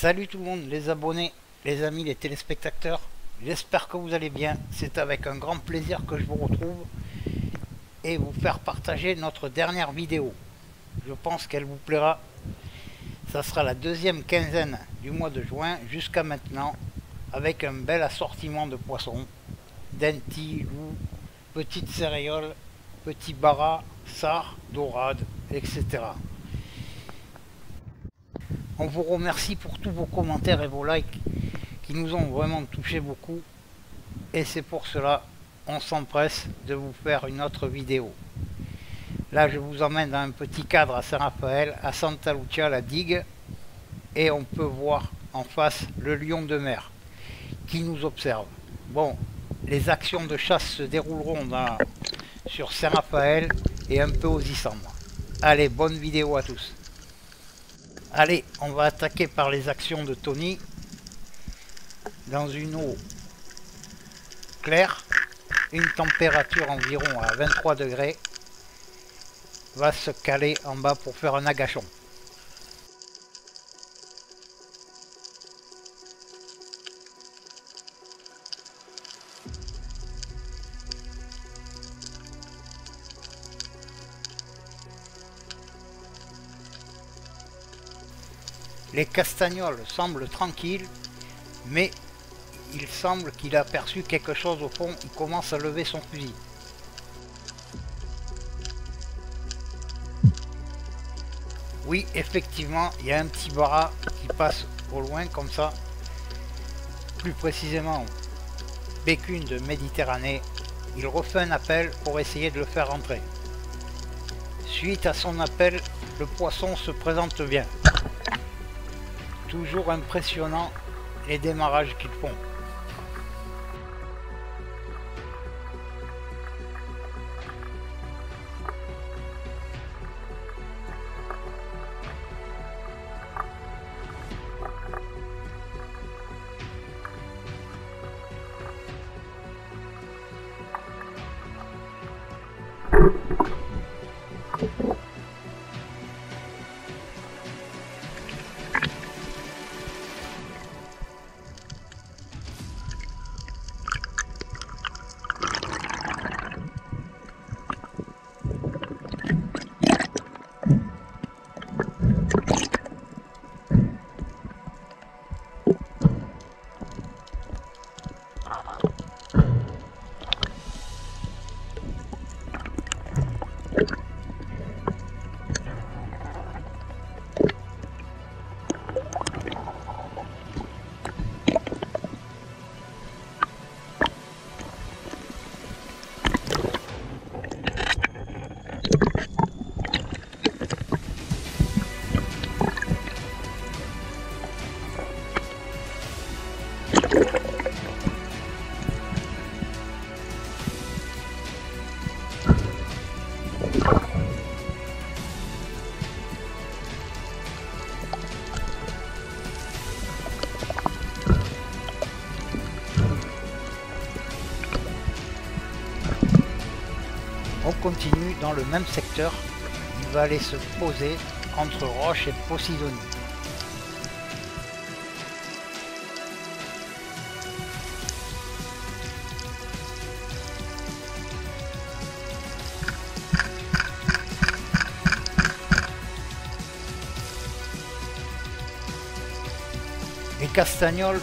Salut tout le monde, les abonnés, les amis, les téléspectateurs. J'espère que vous allez bien. C'est avec un grand plaisir que je vous retrouve et vous faire partager notre dernière vidéo. Je pense qu'elle vous plaira. Ça sera la deuxième quinzaine du mois de juin jusqu'à maintenant, avec un bel assortiment de poissons, denti, loup, petites céréoles, petits baras, sards, dorades, etc. On vous remercie pour tous vos commentaires et vos likes qui nous ont vraiment touché beaucoup. Et c'est pour cela on s'empresse de vous faire une autre vidéo. Là je vous emmène dans un petit cadre à Saint-Raphaël, à Santa Lucia, la digue. Et on peut voir en face le lion de mer qui nous observe. Bon, les actions de chasse se dérouleront sur Saint-Raphaël et un peu aux Isambres. Allez, bonne vidéo à tous. Allez, on va attaquer par les actions de Tony. Dans une eau claire, une température environ à 23 degrés, va se caler en bas pour faire un agachon. Les castagnols semblent tranquilles, mais il semble qu'il a aperçu quelque chose au fond. Il commence à lever son fusil. Oui, effectivement, il y a un petit bara qui passe au loin comme ça. Plus précisément, Bécune de Méditerranée. Il refait un appel pour essayer de le faire rentrer. Suite à son appel, le poisson se présente bien. Toujours impressionnant les démarrages qu'ils font. On continue dans le même secteur. Il va aller se poser entre Roche et Posidonie. Les castagnols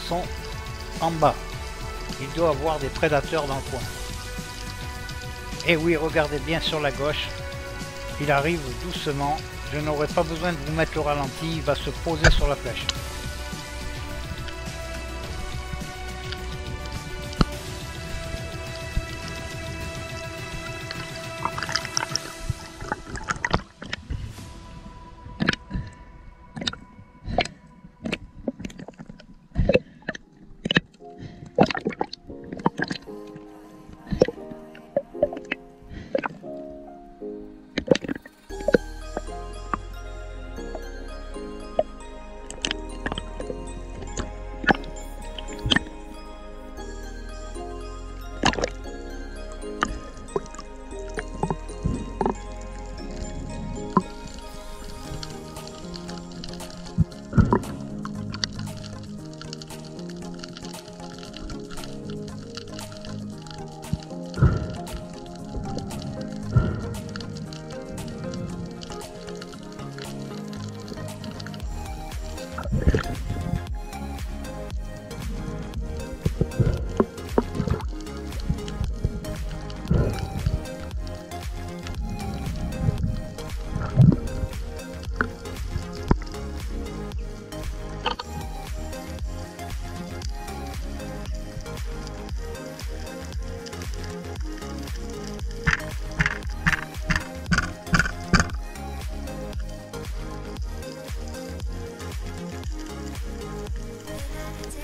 sont en bas. Il doit avoir des prédateurs dans le coin. Et oui, regardez bien sur la gauche, il arrive doucement. Je n'aurai pas besoin de vous mettre le ralenti, il va se poser sur la flèche.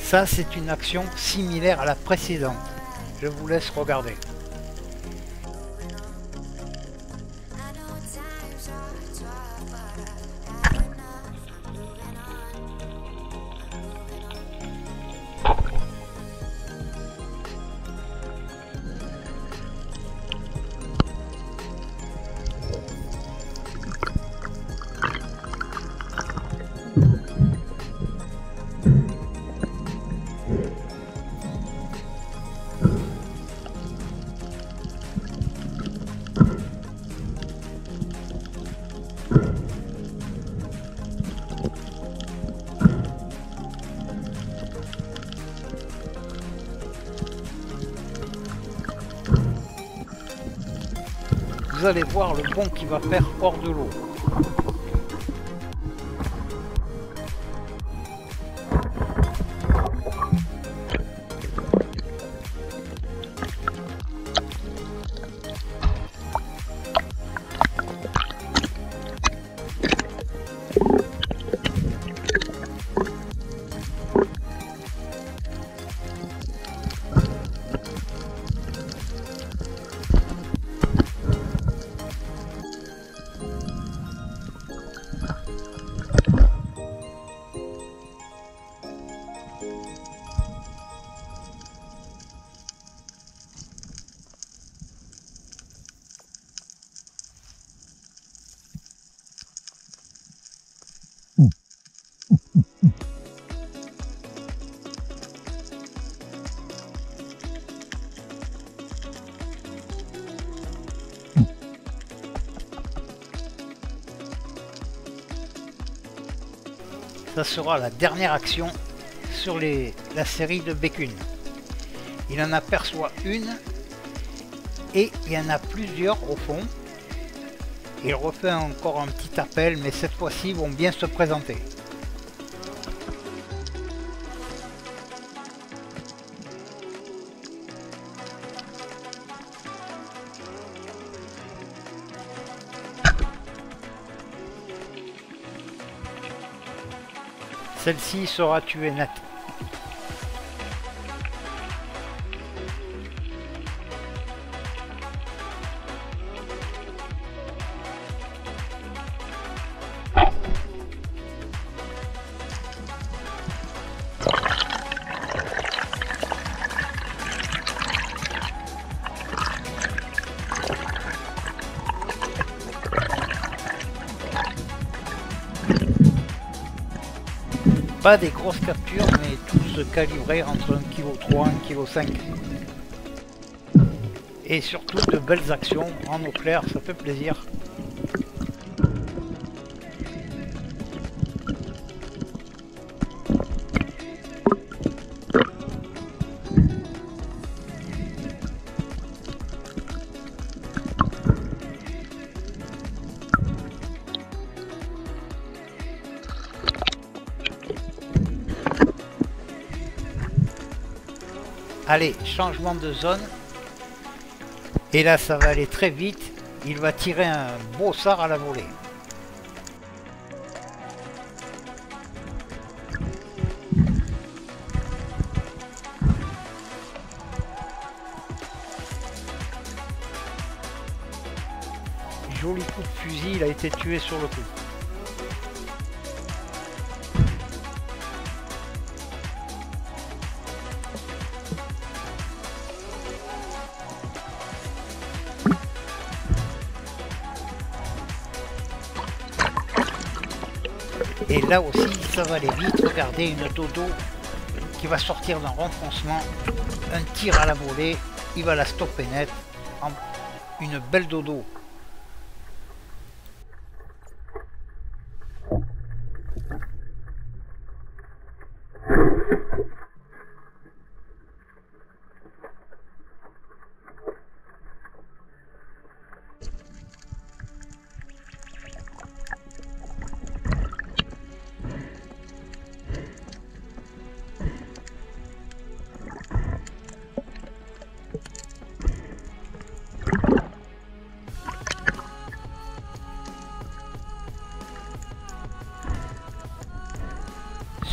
Ça, c'est une action similaire à la précédente. Je vous laisse regarder. Vous allez voir le bond qu'il va faire hors de l'eau. Ça sera la dernière action sur la série de Bécune. Il en aperçoit une et il y en a plusieurs au fond. Il refait encore un petit appel, mais cette fois-ci ils vont bien se présenter. Celle-ci sera tuée net. Pas des grosses captures, mais tous calibrés entre 1,3 kg et 1,5 kg. Et surtout de belles actions en eau claire, ça fait plaisir. Allez, changement de zone. Et là, ça va aller très vite. Il va tirer un beau sard à la volée. Joli coup de fusil, il a été tué sur le coup. Et là aussi, ça va aller vite. Regardez, une dodo qui va sortir d'un renfoncement. Un tir à la volée. Il va la stopper net. Une belle dodo.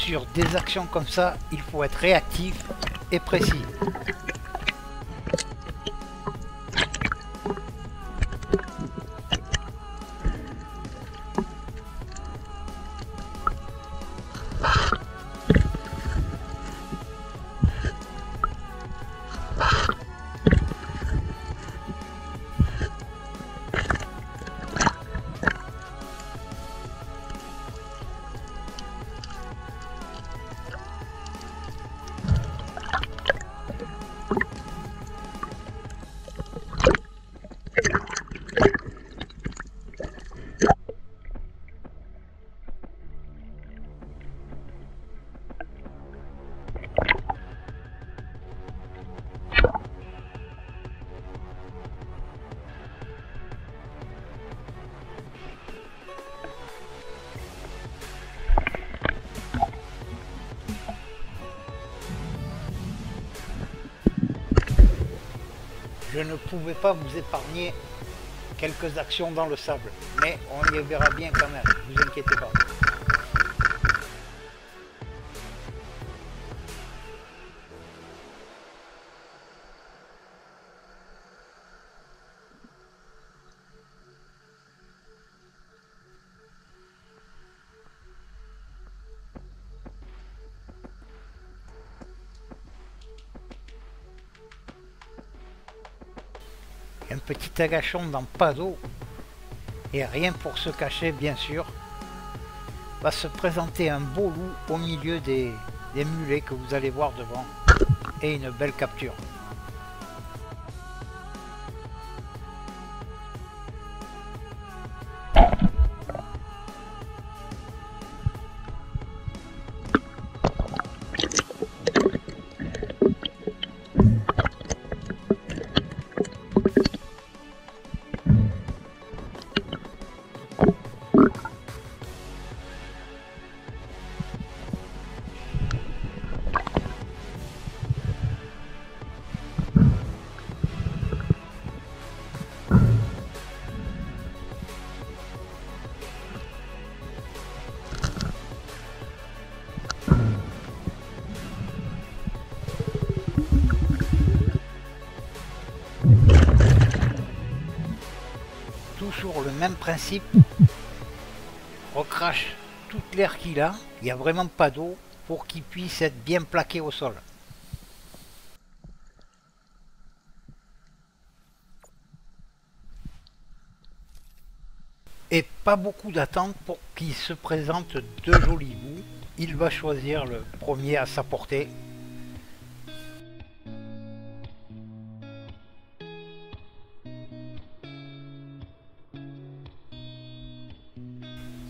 sur des actions comme ça, il faut être réactif et précis. Je ne pouvais pas vous épargner quelques actions dans le sable, mais on y verra bien quand même, ne vous inquiétez pas. Un petit agachon dans pas d'eau, et rien pour se cacher bien sûr, va se présenter un beau loup au milieu des mulets que vous allez voir devant, et une belle capture. Toujours le même principe, recrache toute l'air qu'il a, il n'y a vraiment pas d'eau pour qu'il puisse être bien plaqué au sol. Et pas beaucoup d'attente pour qu'il se présente deux jolis bouts. Il va choisir le premier à sa portée.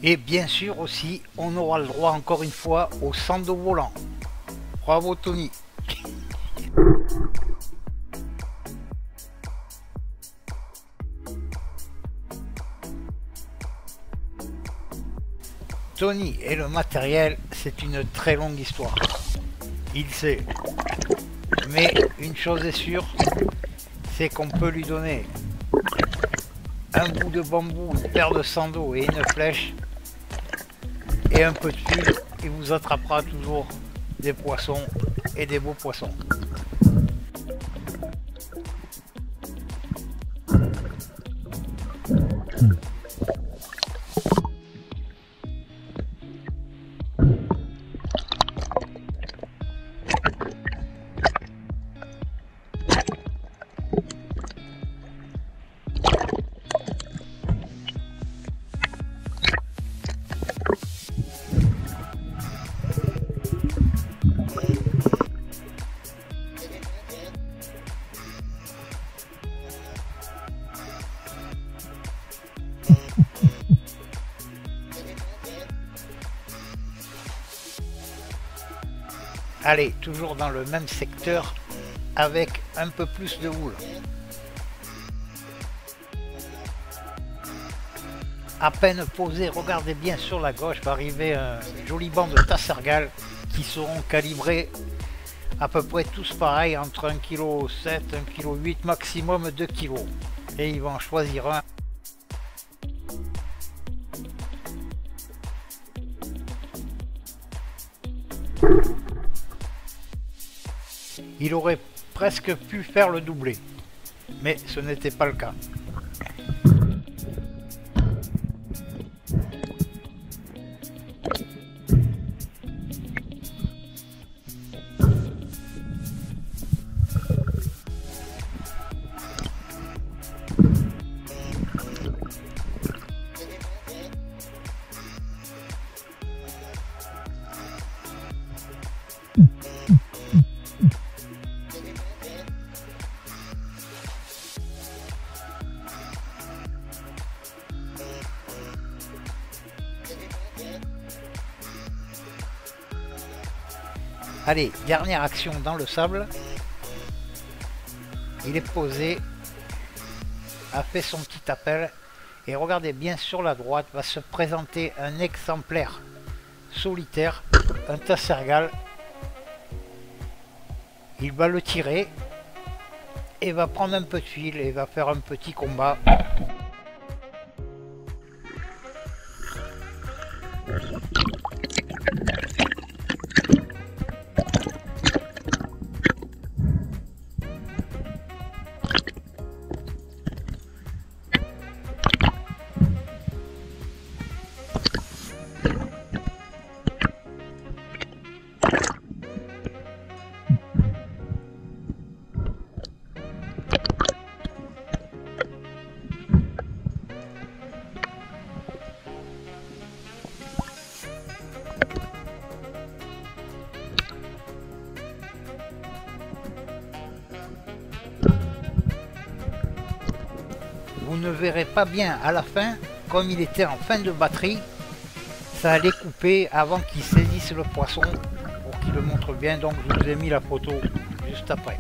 Et bien sûr aussi, on aura le droit encore une fois au centre de volant. Bravo Tony. Tony et le matériel, c'est une très longue histoire. Il sait. Mais une chose est sûre, c'est qu'on peut lui donner un bout de bambou, une paire de sandaux et une flèche et un peu de fil, il vous attrapera toujours des poissons et des beaux poissons. Allez, toujours dans le même secteur, avec un peu plus de houle. À peine posé, regardez bien sur la gauche, va arriver un joli banc de tassargales qui seront calibrés à peu près tous pareils, entre 1,7 kg, 1,8 kg, maximum 2 kg. Et ils vont en choisir un. Il aurait presque pu faire le doublé, mais ce n'était pas le cas. Allez, dernière action dans le sable. Il est posé, a fait son petit appel, et regardez bien, sur la droite va se présenter un exemplaire solitaire, un tassergal. Il va le tirer et va prendre un peu de fil et va faire un petit combat. Vous ne verrez pas bien à la fin, comme il était en fin de batterie, ça allait couper avant qu'il saisisse le poisson, pour qu'il le montre bien. Donc je vous ai mis la photo juste après.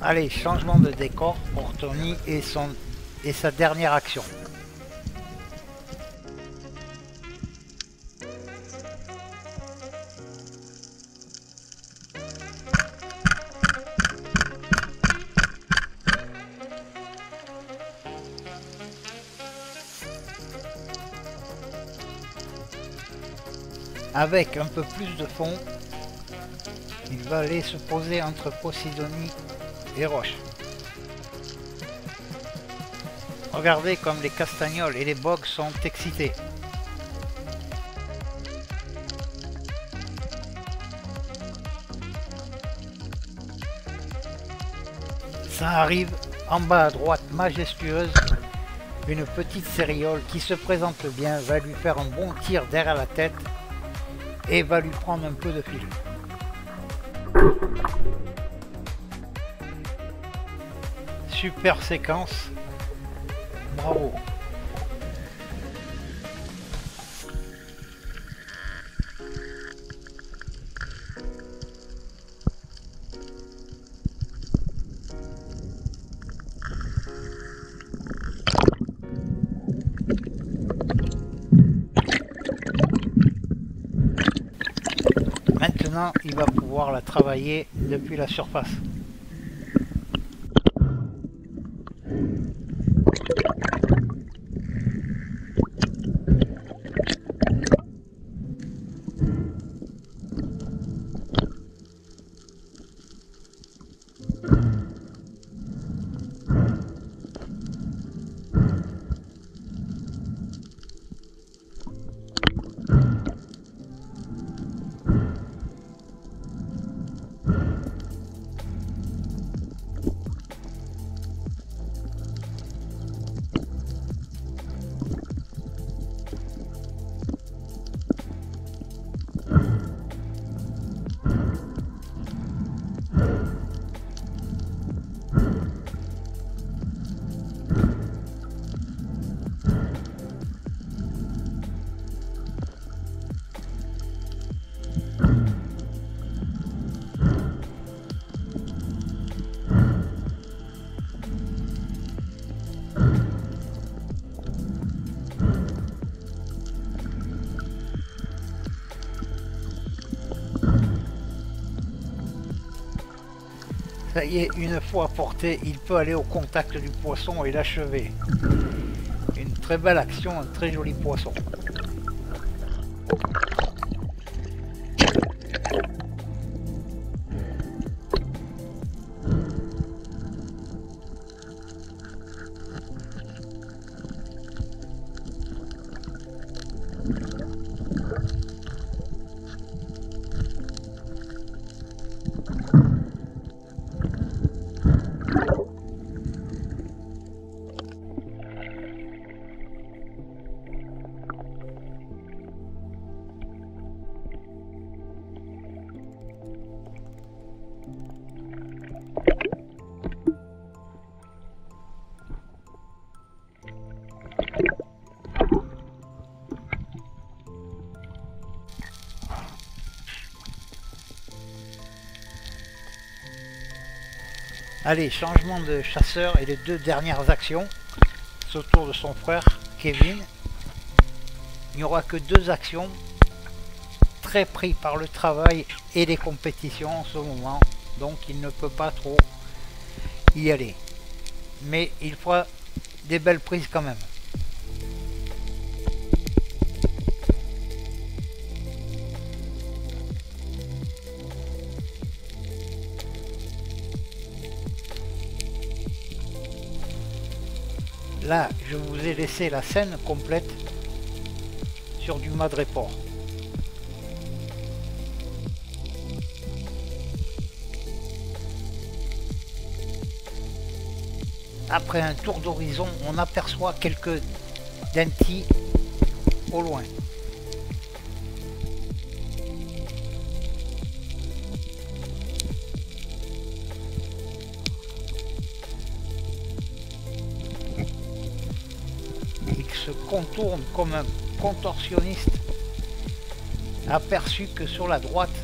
Allez, changement de décor pour Tony et sa dernière action. Avec un peu plus de fond, il va aller se poser entre Posidonie et roches. Regardez comme les castagnols et les bogues sont excités. Ça arrive en bas à droite, majestueuse, une petite céréole qui se présente bien, va lui faire un bon tir derrière la tête et va lui prendre un peu de fil. Super séquence, bravo. Maintenant, il va pouvoir la travailler depuis la surface. Ça y est, une fois porté, il peut aller au contact du poisson et l'achever. Une très belle action, un très joli poisson. Allez, changement de chasseur et les deux dernières actions. C'est au tour de son frère, Kevin. Il n'y aura que deux actions. Très pris par le travail et les compétitions en ce moment. Donc il ne peut pas trop y aller. Mais il fera des belles prises quand même. Là, je vous ai laissé la scène complète sur du Madréport. Après un tour d'horizon, on aperçoit quelques dentis au loin. Il se contourne comme un contorsionniste, aperçu que sur la droite,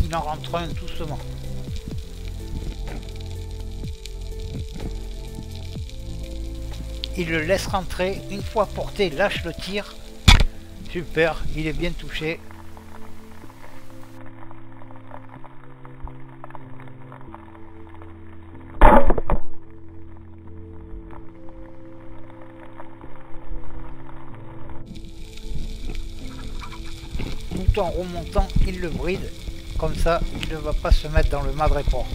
il en rentre un doucement. Il le laisse rentrer, une fois porté, lâche le tir. Super, il est bien touché. Tout en remontant, il le bride. Comme ça, il ne va pas se mettre dans le Madréport.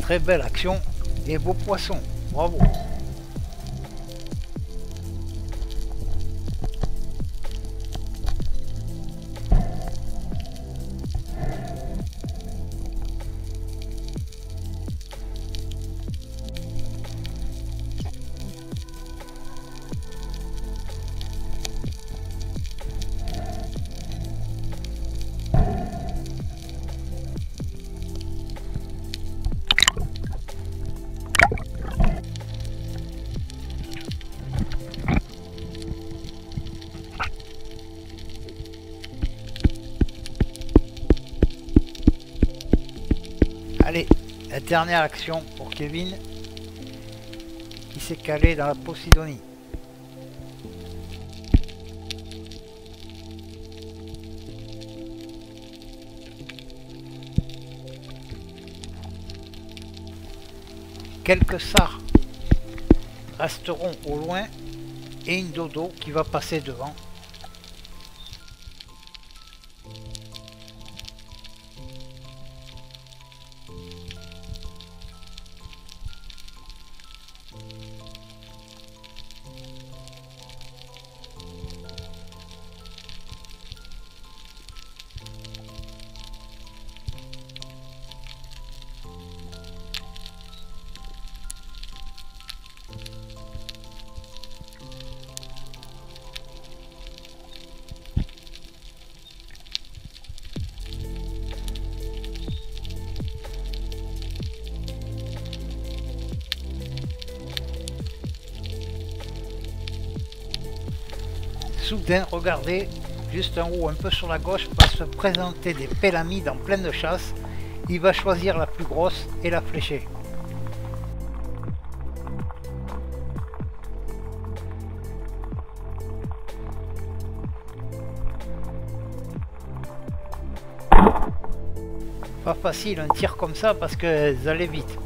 Très belle action, des beaux poissons, bravo. Allez, la dernière action pour Kevin qui s'est calé dans la Posidonie. Quelques sards resteront au loin et une dodo qui va passer devant. soudain, regardez, juste en haut, un peu sur la gauche, va se présenter des pélamides en pleine chasse. Il va choisir la plus grosse et la flécher. Pas facile un tir comme ça parce qu'elles allaient vite.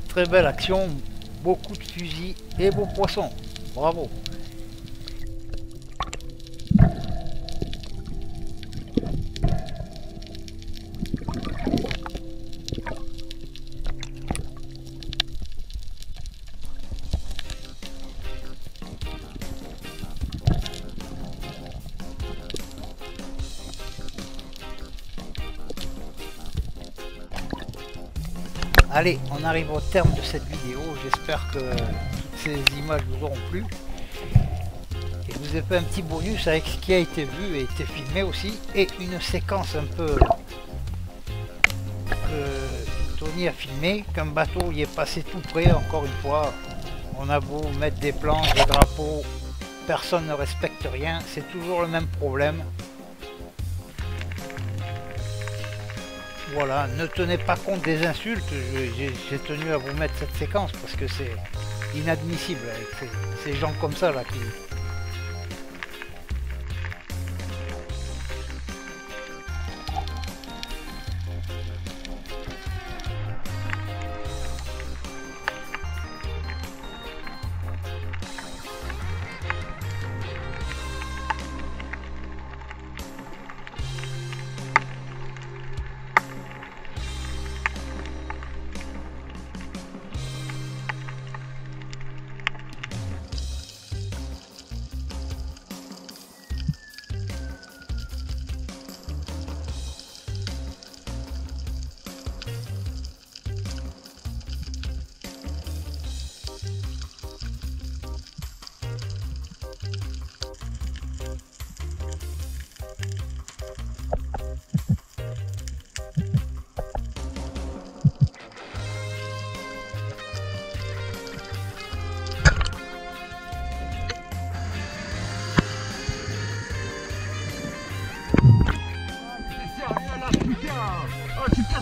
Très belle action, beaucoup de fusils et beaux poissons. Bravo. Allez, on arrive au terme de cette vidéo. J'espère que toutes ces images vous auront plu. Et je vous ai fait un petit bonus avec ce qui a été vu et été filmé aussi. Et une séquence un peu que Tony a filmé. Qu'un bateau y est passé tout près, encore une fois. On a beau mettre des planches, des drapeaux, personne ne respecte rien. C'est toujours le même problème. Voilà, ne tenez pas compte des insultes, j'ai tenu à vous mettre cette séquence parce que c'est inadmissible avec ces gens comme ça là qui...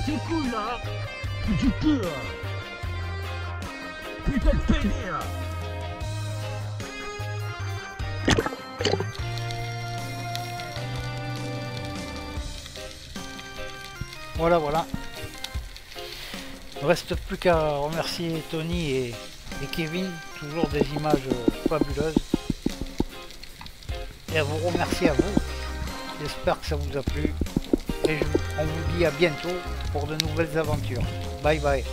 tes couilles là. Du cul là. Putain de pédé là. Voilà, voilà. Il ne reste plus qu'à remercier Tony et Kevin, toujours des images fabuleuses. Et à vous remercier à vous. J'espère que ça vous a plu. Et on vous dit à bientôt pour de nouvelles aventures. Bye bye.